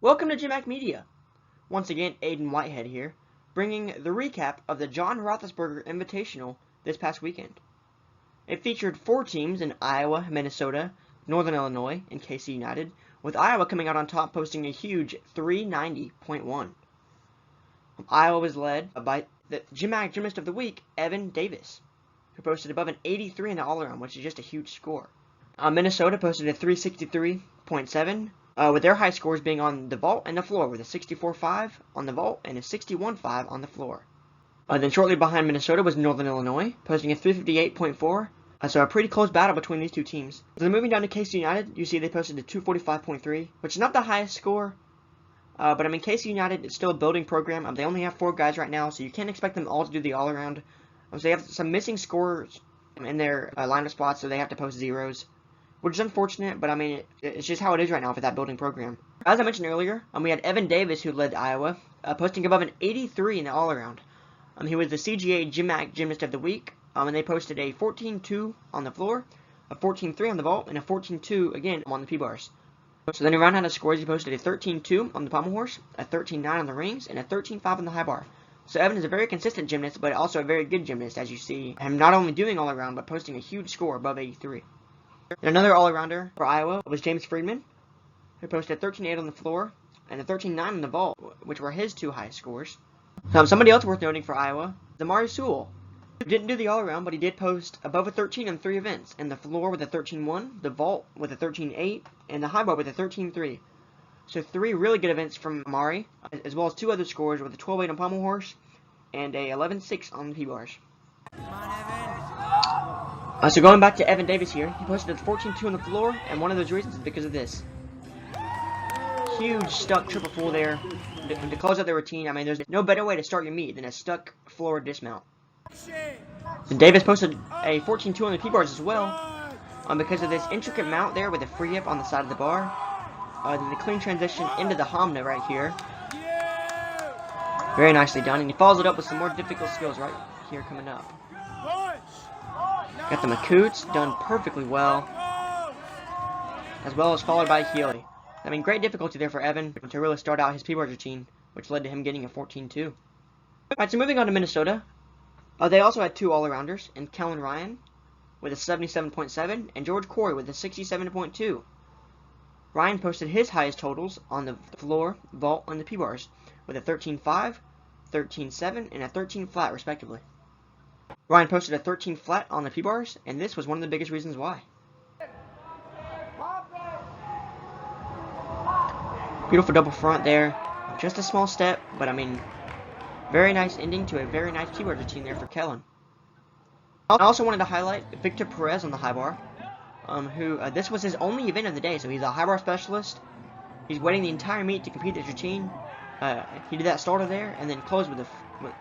Welcome to GymACT Media. Once again, Aiden Whitehead here, bringing the recap of the John Roethlisberger Invitational this past weekend. It featured 4 teams in Iowa, Minnesota, Northern Illinois, and KC United, with Iowa coming out on top, posting a huge 390.1. Iowa was led by the GymACT Gymnast of the Week, Evan Davis, who posted above an 83 in the all-around, which is just a huge score. Minnesota posted a 363.7. With their high scores being on the vault and the floor, with a 64.5 on the vault and a 61.5 on the floor. Then shortly behind Minnesota was Northern Illinois, posting a 358.4. So a pretty close battle between these two teams. So then moving down to KC United, you see they posted a 245.3, which is not the highest score. But I mean, KC United is still a building program. They only have 4 guys right now, so you can't expect them all to do the all-around. So they have some missing scores in their lineup spots, so they have to post zeros, which is unfortunate, but I mean, it's just how it is right now for that building program. As I mentioned earlier, we had Evan Davis, who led Iowa, posting above an 83 in the all-around. He was the CGA GymACT Gymnast of the Week, and they posted a 14.2 on the floor, a 14.3 on the vault, and a 14.2 again on the P-bars. So then he ran out of scores. He posted a 13.2 on the pommel horse, a 13.9 on the rings, and a 13.5 on the high bar. So Evan is a very consistent gymnast, but also a very good gymnast, as you see him not only doing all-around, but posting a huge score above 83. And another all-arounder for Iowa was James Friedman, who posted a 13.8 on the floor and a 13.9 on the vault, which were his 2 highest scores. Somebody else worth noting for Iowa is Amari Sewell, who didn't do the all-around, but he did post above a 13 on 3 events, and the floor with a 13.1, the vault with a 13.8, and the high bar with a 13.3. So 3 really good events from Amari, as well as 2 other scores with a 12.8 on pommel horse and a 11.6 on the P-bars. So going back to Evan Davis here, he posted a 14.2 on the floor, and one of those reasons is because of this. Huge stuck triple full there to close out their routine. I mean, there's no better way to start your meet than a stuck floor dismount. So Davis posted a 14.2 on the P-bars as well, because of this intricate mount there with a free hip on the side of the bar. Then the clean transition into the Hamna right here. Very nicely done, and he follows it up with some more difficult skills right here coming up. Got the Makoots done perfectly well as followed by Healy. I mean, great difficulty there for Evan to really start out his P-bars routine, which led to him getting a 14.2. Alright, so moving on to Minnesota. They also had 2 all-arounders, in Kellen Ryan with a 77.7 and George Corey with a 67.2. Ryan posted his highest totals on the floor, vault, and the P-bars with a 13.5, 13.7, and a 13 flat respectively. Ryan posted a 13 flat on the P-bars, and this was one of the biggest reasons why. Beautiful double front there. Just a small step, but I mean, very nice ending to a very nice P-bar routine there for Kellen. I also wanted to highlight Victor Perez on the high bar, who this was his only event of the day, so he's a high bar specialist. He's waiting the entire meet to complete this routine. He did that starter there, and then closed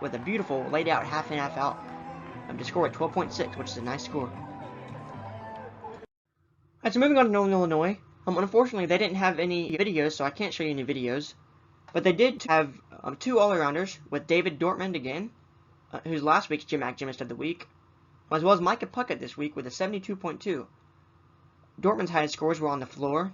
with a beautiful laid out half in, half out. To score at 12.6, which is a nice score. Alright, so moving on to Northern Illinois. Unfortunately, they didn't have any videos, so I can't show you any videos. But they did have 2 all-arounders, with David Dortmund again, who's last week's GymACT Gymnast of the Week, as well as Micah Puckett this week with a 72.2. Dortmund's highest scores were on the floor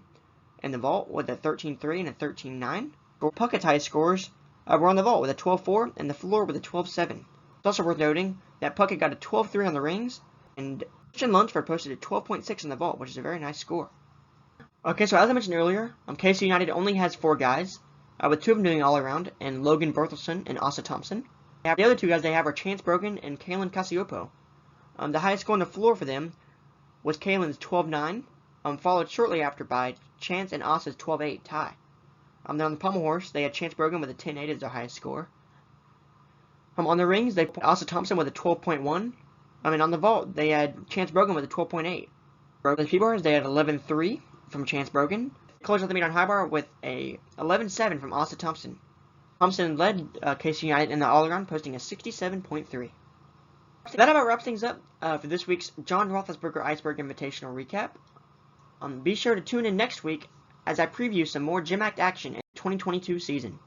and the vault with a 13.3 and a 13.9. Puckett's highest scores were on the vault with a 12.4 and the floor with a 12.7. It's also worth noting that Puckett got a 12.3 on the rings, and Christian Lunsford posted a 12.6 in the vault, which is a very nice score. Okay, so as I mentioned earlier, KC United only has 4 guys, with 2 of them doing all-around, and Logan Berthelsen and Asa Thompson. The other 2 guys they have are Chance Brogan and Kalen Casiopo. The highest score on the floor for them was Kalen's 12.9, followed shortly after by Chance and Asa's 12.8 tie. Then on the pommel horse, they had Chance Brogan with a 10.8 as their highest score. On the rings, they put Asa Thompson with a 12.1. On the vault, they had Chance Brogan with a 12.8. For the P-bars, they had 11.3 from Chance Brogan. Closed out the meet on high bar with a 11.7 from Asa Thompson. Thompson led KC United in the all-around, posting a 67.3. So that about wraps things up for this week's John Roethlisberger Iceberg Invitational recap. Be sure to tune in next week as I preview some more GymACT action in the 2022 season.